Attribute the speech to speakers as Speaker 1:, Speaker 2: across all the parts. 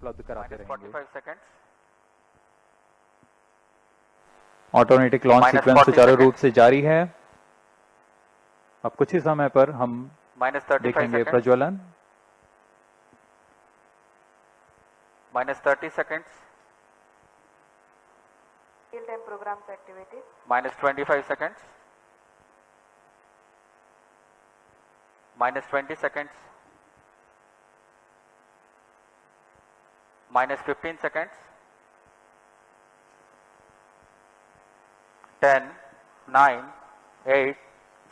Speaker 1: उपलब्ध कराते रहेंगे।
Speaker 2: 45 seconds.
Speaker 1: Automatic launch
Speaker 2: Minus
Speaker 1: sequence
Speaker 2: 40
Speaker 1: सुचारू
Speaker 2: seconds.
Speaker 1: रूप से जारी है। अब कुछ ही समय पर हम
Speaker 2: Minus 35
Speaker 1: देखेंगे
Speaker 2: seconds.
Speaker 1: प्रज्वलन।
Speaker 2: Minus 30 seconds.
Speaker 3: Real time programs activities.
Speaker 2: Minus 25 seconds. Minus 20 seconds. Minus 15 seconds. 10, 9, 8,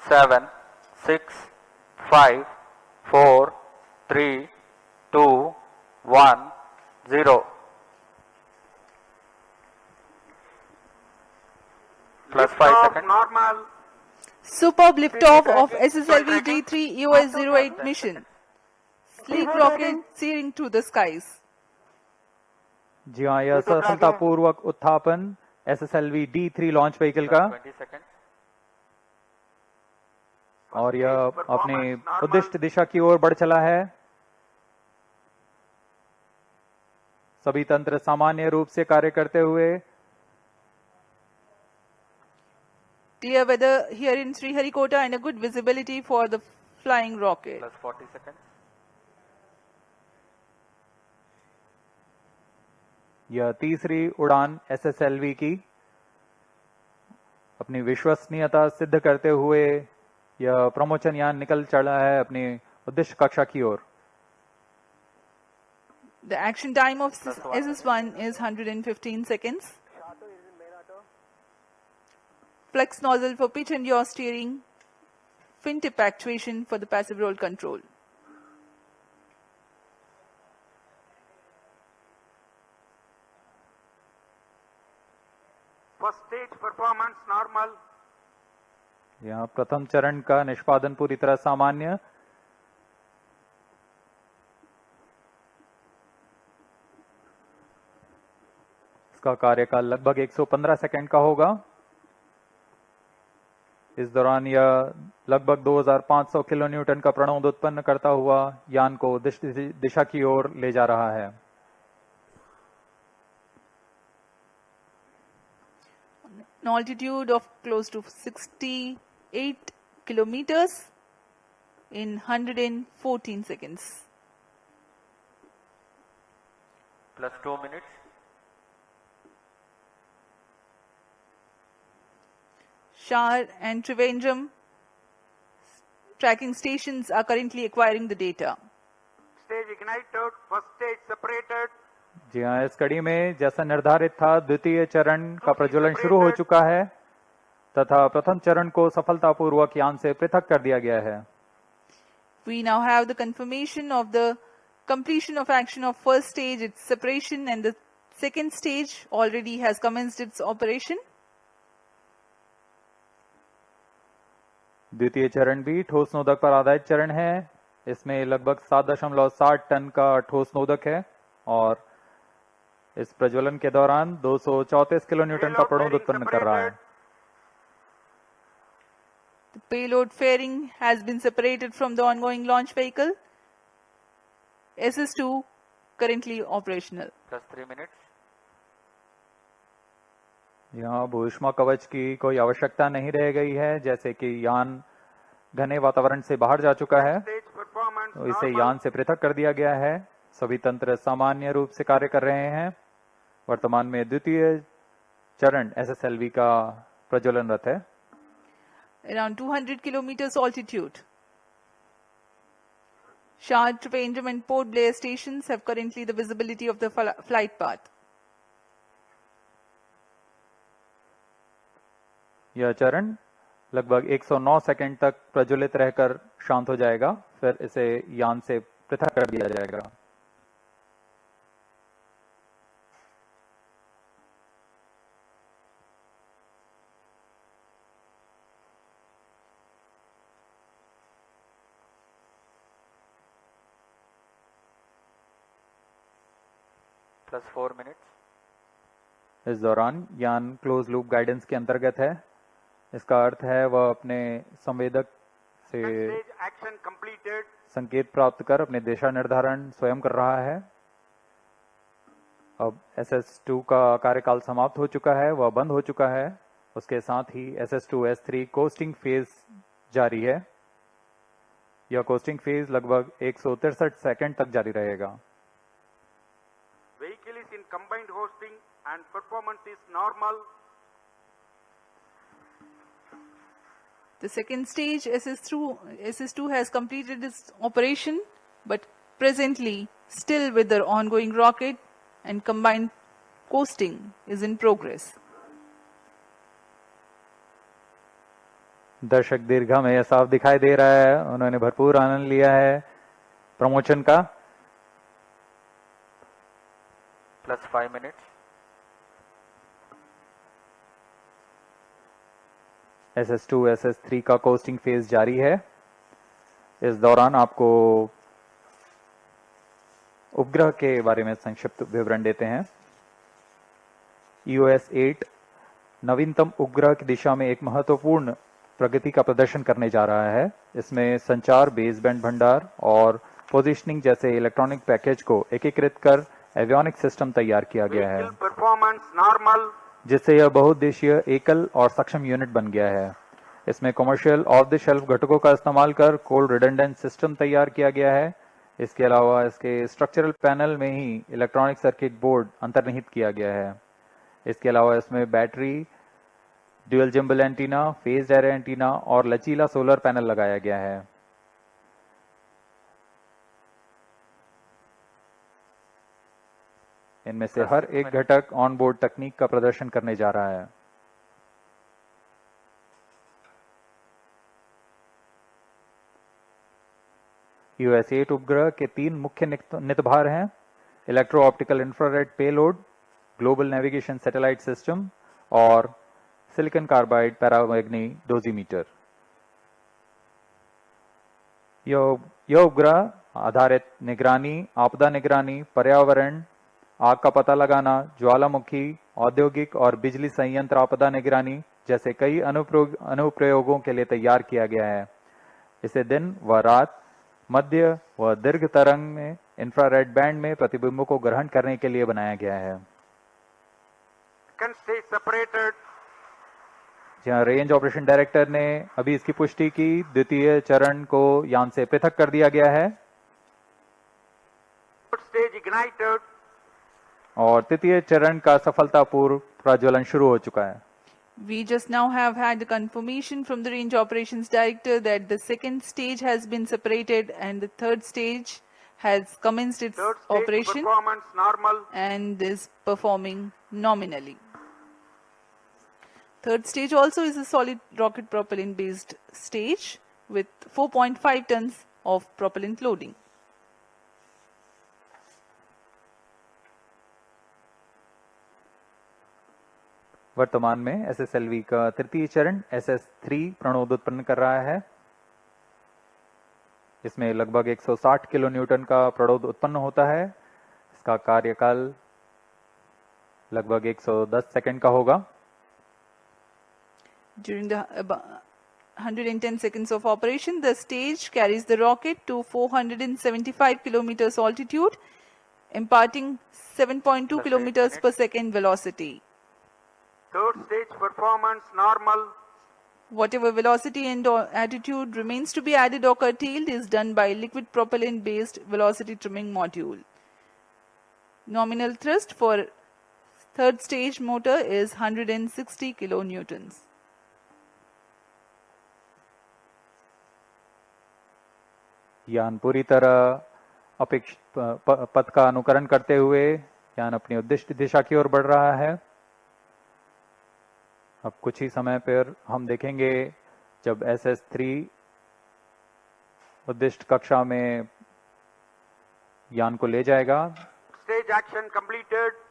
Speaker 2: 7, 6, 5, 4, 3, 2, 1, 0. Plus 5 seconds.
Speaker 4: Normal.
Speaker 5: Superb liftoff of SSLV D3 EOS-08 mission. Sleek rocket searing through the skies.
Speaker 1: जी हाँ, यह सफलतापूर्वक उत्थापन SSLV D3 लॉन्च व्हीकल का
Speaker 2: 20 seconds.
Speaker 1: और यह अपने उद्दिष्ट दिशा की ओर बढ़ चला है। सभी तंत्र सामान्य रूप से कार्य करते हुए।
Speaker 5: Clear weather here in Sriharikota and a good visibility for the flying rocket.
Speaker 2: Plus 40 seconds.
Speaker 1: यह तीसरी उड़ान SSLV की अपनी विश्वसनीयता सिद्ध करते हुए यह प्रमोचन यान निकल चला है अपनी उद्देश्य कक्षा की ओर।
Speaker 5: The action time of SS1 is 115 seconds. Flex nozzle for pitch and yaw steering. Fin tip actuation for the passive roll control.
Speaker 4: First stage performance normal.
Speaker 1: यहाँ प्रथम चरण का निष्पादन पूरी तरह सामान्य। इसका कार्यकाल लगभग 115 सेकंड का होगा। इस दौरान यह लगभग 2500 किलोन्यूटन का प्रणोद उत्पन्न करता हुआ यान को उद्दिष्ट दिशा की ओर ले जा रहा है।
Speaker 5: An altitude of close to 68 kilometers in 114 seconds.
Speaker 2: Plus 2 minutes.
Speaker 5: Shar and Trivandrum tracking stations are currently acquiring the data.
Speaker 4: Stage ignited. First stage separated.
Speaker 1: जी हाँ, इस कड़ी में जैसा निर्धारित था द्वितीय चरण का प्रज्वलन शुरू हो चुका है तथा प्रथम चरण को सफलतापूर्वक यान से पृथक कर दिया गया है।
Speaker 5: We now have the confirmation of the completion of action of first stage, its separation, and the second stage already has commenced its operation.
Speaker 1: द्वितीय चरण भी ठोस नोदक पर आधारित चरण है। इसमें लगभग 7.7 टन का ठोस नोदक है और इस प्रज्वलन के दौरान 234 किलोन्यूटन का प्रणोद उत्पन्न कर रहा है।
Speaker 5: The payload fairing has been separated from the ongoing launch vehicle. SS2 currently operational.
Speaker 2: Plus 3 minutes.
Speaker 1: यहाँ भूष्मा कवच की कोई आवश्यकता नहीं रह गई है, जैसे कि यान घने वातावरण से बाहर जा चुका है
Speaker 4: Stage performance
Speaker 1: तो इसे
Speaker 4: normal.
Speaker 1: यान से पृथक कर दिया गया है। सभी तंत्र सामान्य रूप से कार्य कर रहे हैं। वर्तमान में द्वितीय चरण SSLV का प्रज्वलनरत है।
Speaker 5: Around 200 kilometers altitude. Shard, Trivandrum and Port Blair stations have currently the visibility of the flight path.
Speaker 1: यह चरण लगभग 109 सेकंड तक प्रज्वलित रहकर शांत हो जाएगा, फिर इसे यान से पृथक कर दिया जाएगा।
Speaker 2: Plus 4 minutes.
Speaker 1: इस दौरान यान क्लोज लूप गाइडेंस के अंतर्गत है। इसका अर्थ है वह अपने संवेदक से
Speaker 4: Stage action completed.
Speaker 1: संकेत प्राप्त कर अपने दिशा निर्धारण स्वयं कर रहा है। अब SS2 का कार्यकाल समाप्त हो चुका है, वह बंद हो चुका है। उसके साथ ही SS2 S3 कोस्टिंग फेज जारी है। यह कोस्टिंग फेज लगभग 163 सेकंड तक जारी रहेगा।
Speaker 4: Vehicle is in combined hosting and performance is normal.
Speaker 5: The second stage SS2 has completed its operation, but presently still with the ongoing rocket and combined coasting is in progress.
Speaker 1: दर्शक दीर्घा में यह साफ दिखाई दे रहा है, उन्होंने भरपूर आनंद लिया है प्रमोशन का।
Speaker 2: Plus 5 minutes.
Speaker 1: SS2 SS3 का कोस्टिंग फेज जारी है। इस दौरान आपको उपग्रह के बारे में संक्षिप्त विवरण देते हैं। EOS 8 नवीनतम उपग्रह की दिशा में एक महत्वपूर्ण प्रगति का प्रदर्शन करने जा रहा है। इसमें संचार, बेसबैंड भंडार और पोजिशनिंग जैसे इलेक्ट्रॉनिक पैकेज को एकीकृत कर एवियोनिक सिस्टम तैयार किया गया है,
Speaker 4: Vehicle performance normal.
Speaker 1: जिससे यह बहुउद्देशीय एकल और सक्षम यूनिट बन गया है। इसमें कमर्शियल ऑफ द शेल्फ घटकों का इस्तेमाल कर कोल्ड रिडंडेंट सिस्टम तैयार किया गया है। इसके अलावा इसके स्ट्रक्चरल पैनल में ही इलेक्ट्रॉनिक सर्किट बोर्ड अंतर्निहित किया गया है। इसके अलावा इसमें battery, dual gimbal antenna, phase array antenna और लचीला सोलर पैनल लगाया गया है। इनमें से हर एक घटक ऑन बोर्ड तकनीक का प्रदर्शन करने जा रहा है। EOS 8 उपग्रह के 3 मुख्य नितभार हैं: electro optical infrared payload, global navigation satellite system और सिलिकॉन कार्बाइड पैरामैग्नी डोजीमीटर। यह उपग्रह आधारित निगरानी, आपदा निगरानी, पर्यावरण, आग का पता लगाना, ज्वालामुखी, औद्योगिक और बिजली संयंत्र आपदा निगरानी जैसे कई अनुप्रयोगों के लिए तैयार किया गया है। इसे दिन व रात, मध्य व दीर्घ तरंग में इंफ्रारेड बैंड में प्रतिबिंबों को ग्रहण करने के लिए बनाया गया है।
Speaker 4: Second stage separated.
Speaker 1: जहां रेंज ऑपरेशन डायरेक्टर ने अभी इसकी पुष्टि की, द्वितीय चरण को यान से पृथक कर दिया गया है
Speaker 4: Third stage ignited.
Speaker 1: और तृतीय चरण का सफलतापूर्व प्रज्वलन शुरू हो चुका है।
Speaker 5: We just now have had the confirmation from the Range Operations Director that the second stage has been separated and the third stage has commenced its
Speaker 4: Third stage
Speaker 5: operation
Speaker 4: performance normal.
Speaker 5: and is performing nominally. Third stage also is a solid rocket propellant based stage with 4.5 tons of propellant loading.
Speaker 1: वर्तमान में SSLV का तृतीय चरण SS3 प्रणोद उत्पन्न कर रहा है। इसमें लगभग 160 किलो न्यूटन का प्रणोद उत्पन्न होता है। इसका कार्यकाल लगभग 110 सेकंड का होगा।
Speaker 5: During the 110 seconds of operation, the stage carries the rocket to 475 kilometers altitude, imparting 7.2 kilometers per second velocity.
Speaker 4: Third stage performance normal.
Speaker 5: Whatever velocity and attitude remains to be added or curtailed is done by liquid propellant based velocity trimming module. Nominal thrust for third stage motor is 160 kilonewtons.
Speaker 1: यान पूरी तरह अपेक्षित पथ का अनुकरण करते हुए यान अपनी उद्दिष्ट दिशा की ओर बढ़ रहा है। अब कुछ ही समय पर हम देखेंगे जब SS3 उद्दिष्ट कक्षा में यान को ले जाएगा।
Speaker 4: Stage action completed.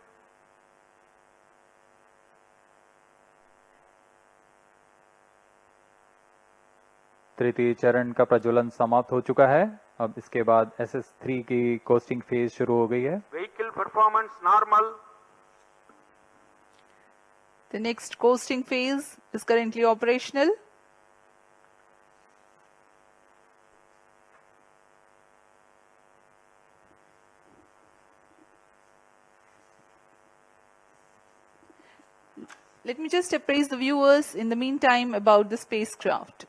Speaker 1: तृतीय चरण का प्रज्वलन समाप्त हो चुका है। अब इसके बाद SS3 की कोस्टिंग फेज शुरू हो गई है।
Speaker 4: Vehicle performance normal.
Speaker 5: The next coasting phase is currently operational. Let me just appraise the viewers in the meantime about the spacecraft.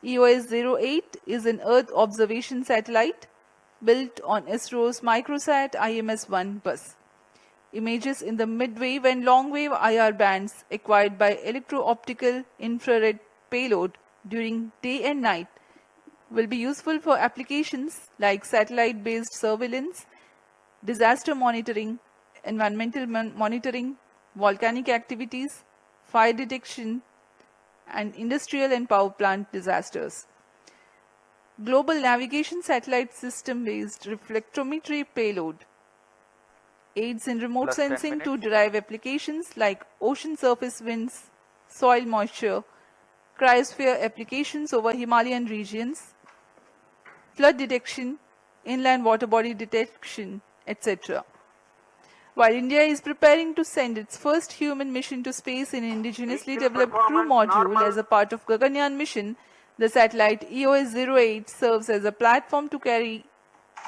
Speaker 5: EOS-08 is an Earth observation satellite built on ISRO's Microsat IMS-1 bus. Images in the mid-wave and long-wave IR bands acquired by electro-optical infrared payload during day and night will be useful for applications like satellite-based surveillance, disaster monitoring, environmental monitoring, volcanic activities, fire detection, and industrial and power plant disasters. Global navigation satellite system-based reflectometry payload aids in remote
Speaker 2: Plus 10
Speaker 5: sensing to
Speaker 2: minutes.
Speaker 5: derive applications like ocean surface winds, soil moisture, cryosphere applications over Himalayan regions, flood detection, inland water body detection, etc. While India is preparing to send its first human mission to space in an indigenously developed crew module as a part of Gaganyaan mission, the satellite EOS-08 serves as a platform to carry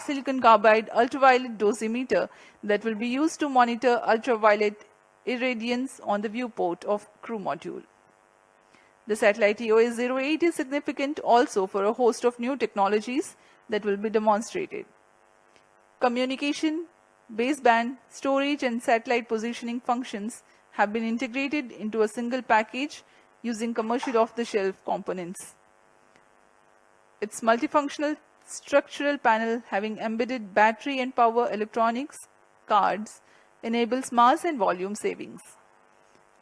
Speaker 5: silicon carbide ultraviolet dosimeter that will be used to monitor ultraviolet irradiance on the viewport of crew module. The satellite EOS-08 is significant also for a host of new technologies that will be demonstrated. Communication, baseband, storage and satellite positioning functions have been integrated into a single package using commercial off-the-shelf components. Its multifunctional structural panel having embedded battery and power electronics cards enables mass and volume savings.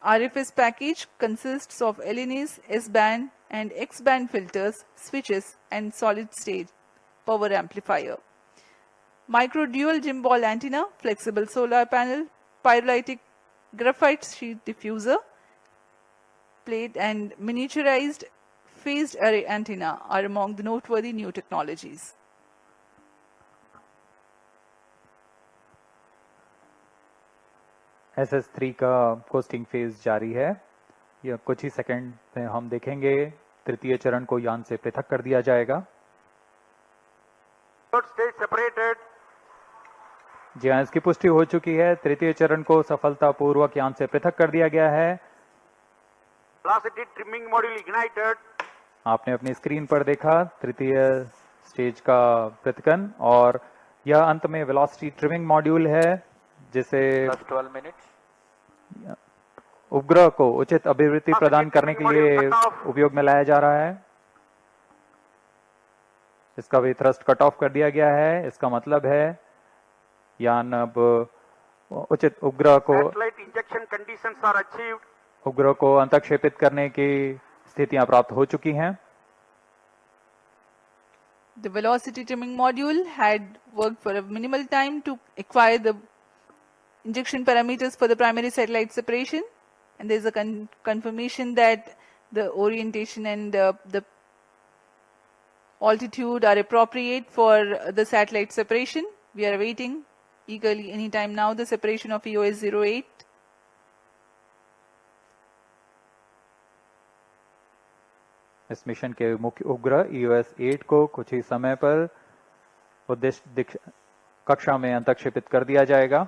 Speaker 5: RFS package consists of LNAs, S-band and X-band filters, switches and solid-state power amplifier. Micro dual gimbal antenna, flexible solar panel, pyrolytic graphite sheet diffuser, plate and miniaturized phased array antenna are among the noteworthy new technologies.
Speaker 1: SS3 का costing phase जारी है। यह कुछ ही second में हम देखेंगे तृतीय चरण को यान से पृथक कर दिया जाएगा।
Speaker 4: Third stage separated.
Speaker 1: जी हाँ, इसकी पुष्टि हो चुकी है। तृतीय चरण को सफलतापूर्वक यान से पृथक कर दिया गया है।
Speaker 4: Velocity trimming module ignited.
Speaker 1: आपने अपनी स्क्रीन पर देखा तृतीय स्टेज का पृथकन और यह अंत में वेलोसिटी ट्रिमिंग मॉड्यूल है जिसे
Speaker 2: Plus 12 minutes.
Speaker 1: उपग्रह को उचित अभिवृद्धि प्रदान करने के लिए उपयोग में लाया जा रहा है। इसका भी थ्रस्ट कट ऑफ कर दिया गया है। इसका मतलब है यान अब उचित उपग्रह को
Speaker 4: Satellite injection conditions are achieved.
Speaker 1: उपग्रह को अंतक्षेपित करने की स्थितियां प्राप्त हो चुकी हैं।
Speaker 5: The velocity trimming module had worked for a minimal time to acquire the injection parameters for the primary satellite separation, and there is a confirmation that the orientation and the altitude are appropriate for the satellite separation. We are awaiting eagerly anytime now the separation of EOS-08.
Speaker 1: इस mission के मुख्य उपग्रह EOS-8 को कुछ ही समय पर उद्देश्य कक्षा में अंतक्षेपित कर दिया जाएगा।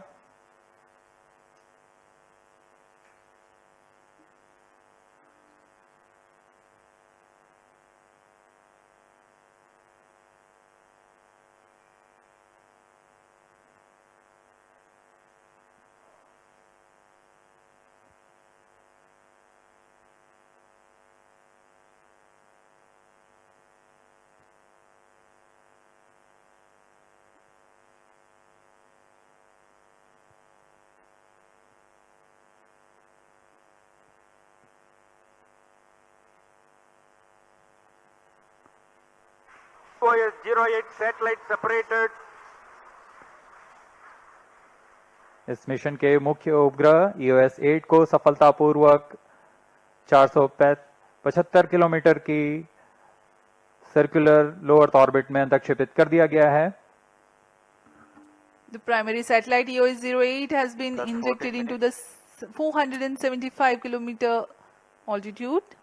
Speaker 4: EOS-08 satellite separated.
Speaker 1: इस मिशन के मुख्य उपग्रह EOS-8 को सफलतापूर्वक 475 किलोमीटर की सर्कुलर लो अर्थ ऑर्बिट में अंतक्षेपित कर दिया गया है।
Speaker 5: The primary satellite EOS-08 has been
Speaker 2: Plus 14
Speaker 5: injected into the 475 kilometer altitude.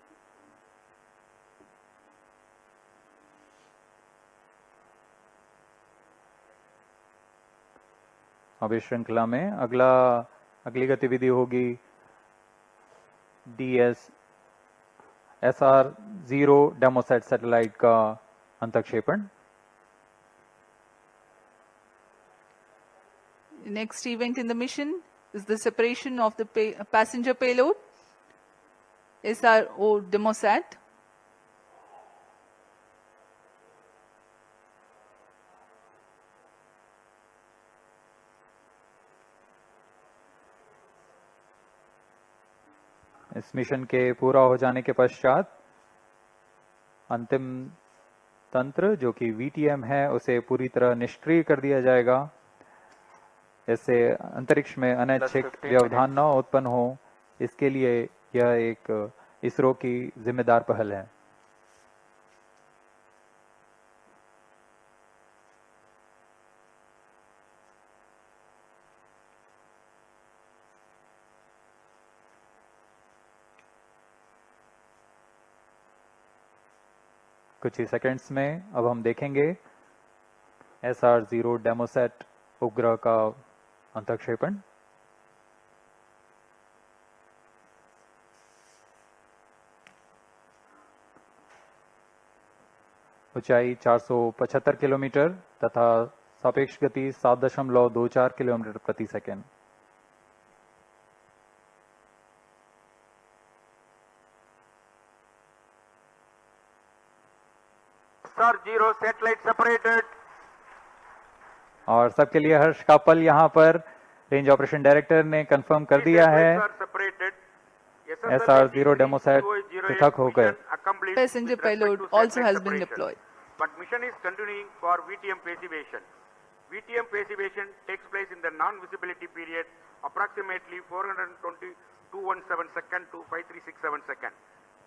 Speaker 1: अब इस श्रृंखला में अगली गतिविधि होगी SR-0 डेमोसैट सैटेलाइट का अंतक्षेपण।
Speaker 5: Next event in the mission is the separation of the passenger payload, SRO demosat.
Speaker 1: इस मिशन के पूरा हो जाने के पश्चात अंतिम तंत्र जो कि VTM है उसे पूरी तरह निष्क्रिय कर दिया जाएगा। इससे अंतरिक्ष में अनैच्छिक व्यवधान न उत्पन्न हो, इसके लिए यह एक इसरो की जिम्मेदार पहल है। कुछ ही सेकंड्स में अब हम देखेंगे SR-0 डेमोसैट उपग्रह का अंतक्षेपण। ऊंचाई 475 किलोमीटर तथा सापेक्ष गति 7.24 किलोमीटर प्रति सेकंड।
Speaker 4: SR-0 satellite separated.
Speaker 1: और सबके लिए हर्ष का पल यहाँ पर रेंज ऑपरेशन डायरेक्टर ने कंफर्म कर दिया है। SR-0 डेमोसैट पृथक हो गए।
Speaker 5: Passenger payload also has been deployed.
Speaker 4: But mission is continuing for VTM passivation. VTM passivation takes place in the non-visibility period approximately 420.217 second to 5367 second.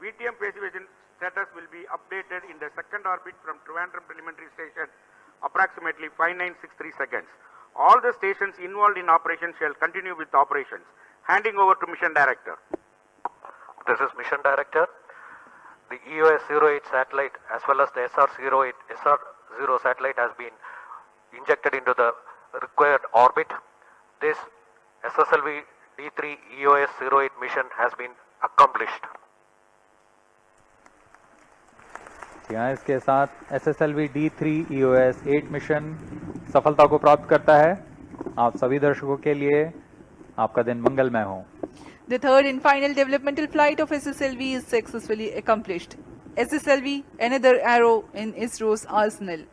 Speaker 4: VTM passivation status will be updated in the second orbit from Trivandrum Preliminary Station approximately 5963 seconds. All the stations involved in operation shall continue with operations. Handing over to Mission Director.
Speaker 2: This is Mission Director. The EOS-08 satellite as well as the SR-0 satellite has been injected into the required orbit. This SSLV D3 EOS-08 mission has been accomplished.
Speaker 1: यहाँ इसके साथ SSLV D3 EOS-8 mission सफलता को प्राप्त करता है। आप सभी दर्शकों के लिए आपका दिन मंगलमय हो।
Speaker 5: The third and final developmental flight of SSLV is successfully accomplished. SSLV, another arrow in ISRO's arsenal.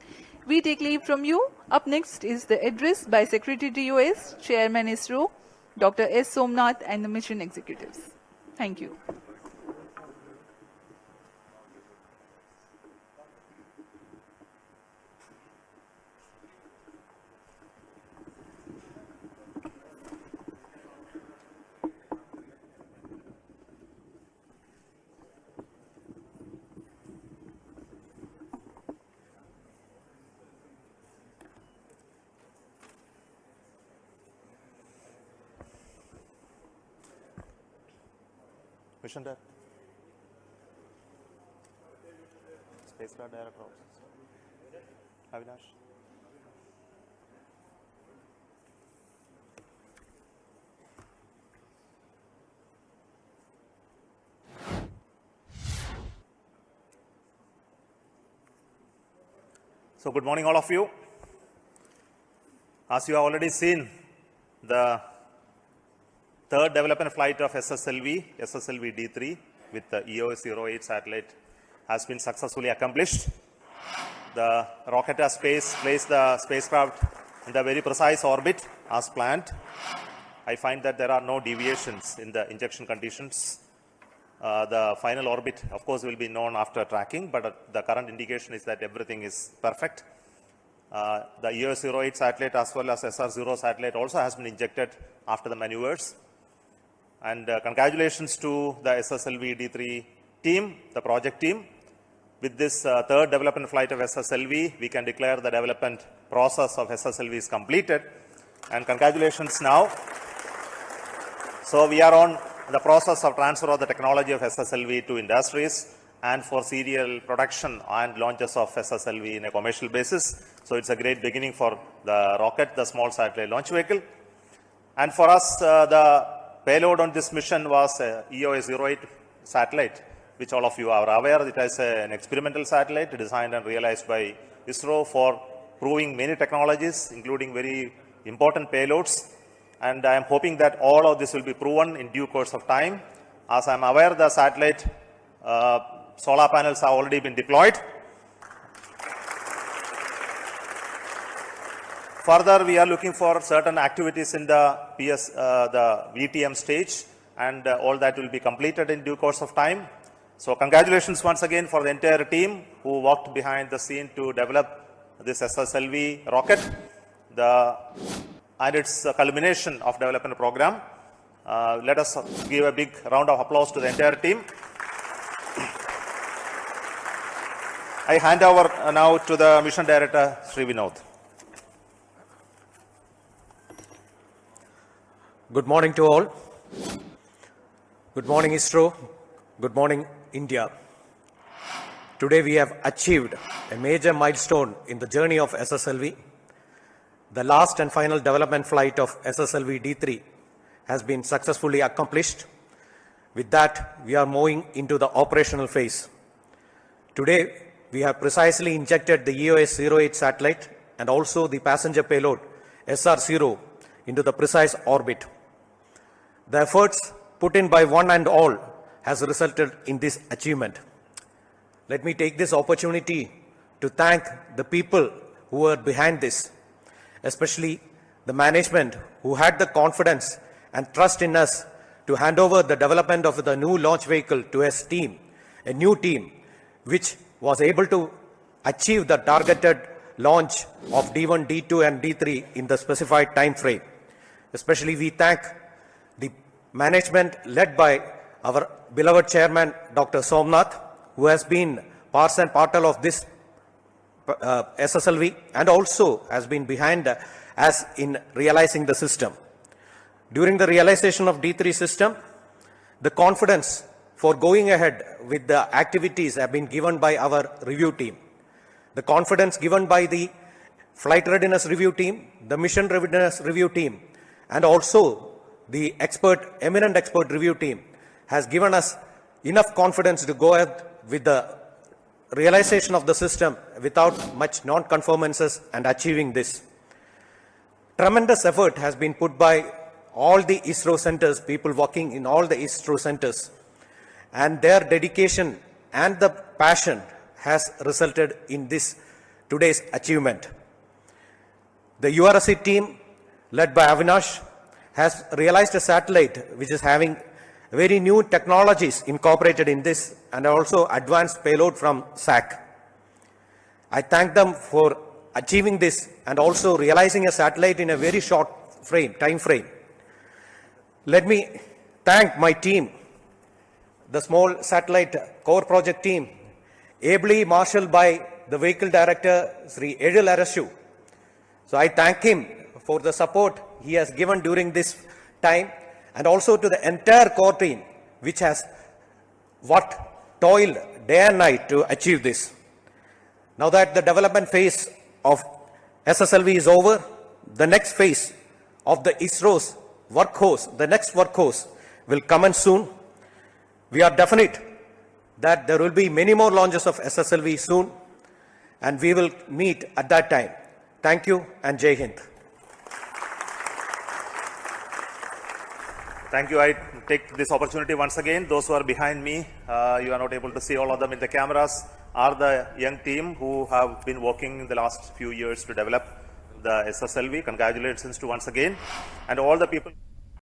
Speaker 5: We take leave from you. Up next is the address by Secretary DOS, Chairman ISRO, Dr. S. Somnath and the mission executives. Thank you.
Speaker 6: Mission Director. Spacecraft Director. Avinash. So good morning all of you. As you have already seen, the third development flight of SSLV D3 with the EOS-08 satellite has been successfully accomplished. The rocket has placed the spacecraft in the very precise orbit as planned. I find that there are no deviations in the injection conditions. The final orbit, of course, will be known after tracking, but the current indication is that everything is perfect. The EOS-08 satellite as well as SR-0 satellite also has been injected after the maneuvers. And congratulations to the SSLV D3 team, the project team. With this third development flight of SSLV, we can declare the development process of SSLV is completed. And congratulations now. So we are on the process of transfer of the technology of SSLV to industries and for serial production and launches of SSLV in a commercial basis. So it's a great beginning for the rocket, the small satellite launch vehicle. And for us, the payload on this mission was EOS-08 satellite, which all of you are aware. It is an experimental satellite designed and realized by ISRO for proving many technologies, including very important payloads. And I am hoping that all of this will be proven in due course of time. As I am aware, the satellite solar panels have already been deployed. Further, we are looking for certain activities in the the VTM stage, and all that will be completed in due course of time. So congratulations once again for the entire team who worked behind the scene to develop this SSLV rocket and its culmination of development program. Let us give a big round of applause to the entire team. I hand over now to the Mission Director, Sri Vinod.
Speaker 7: Good morning to all. Good morning, ISRO. Good morning, India. Today we have achieved a major milestone in the journey of SSLV. The last and final development flight of SSLV D3 has been successfully accomplished. With that, we are moving into the operational phase. Today, we have precisely injected the EOS-08 satellite and also the passenger payload SR-0 into the precise orbit. The efforts put in by one and all has resulted in this achievement. Let me take this opportunity to thank the people who were behind this, especially the management who had the confidence and trust in us to hand over the development of the new launch vehicle to a new team, which was able to achieve the targeted launch of D1, D2 and D3 in the specified time frame. Especially we thank the management led by our beloved chairman, Dr. Somnath, who has been part and parcel of this SSLV and also has been behind us in realizing the system. During the realization of D3 system, the confidence for going ahead with the activities have been given by our review team. The confidence given by the flight readiness review team, the mission readiness review team, and also the eminent expert review team has given us enough confidence to go ahead with the realization of the system without much non-conformances and achieving this. Tremendous effort has been put by all the ISRO centers, people working in all the ISRO centers, and their dedication and the passion has resulted in this today's achievement. The URSC team led by Avinash has realized a satellite which is having very new technologies incorporated in this and also advanced payload from SAC. I thank them for achieving this and also realizing a satellite in a very short time frame. Let me thank my team, the small satellite core project team, ably marshaled by the vehicle director, Sri Edil Arasu. So I thank him for the support he has given during this time, and also to the entire core team, which has toiled day and night to achieve this. Now that the development phase of SSLV is over, the next phase of the ISRO's workhorse, the next workhorse will commence soon. We are definite that there will be many more launches of SSLV soon, and we will meet at that time. Thank you and Jai Hind.
Speaker 6: Thank you. I take this opportunity once again. Those who are behind me, you are not able to see all of them in the cameras, are the young team who have been working in the last few years to develop the SSLV. Congratulations to once again. And all the people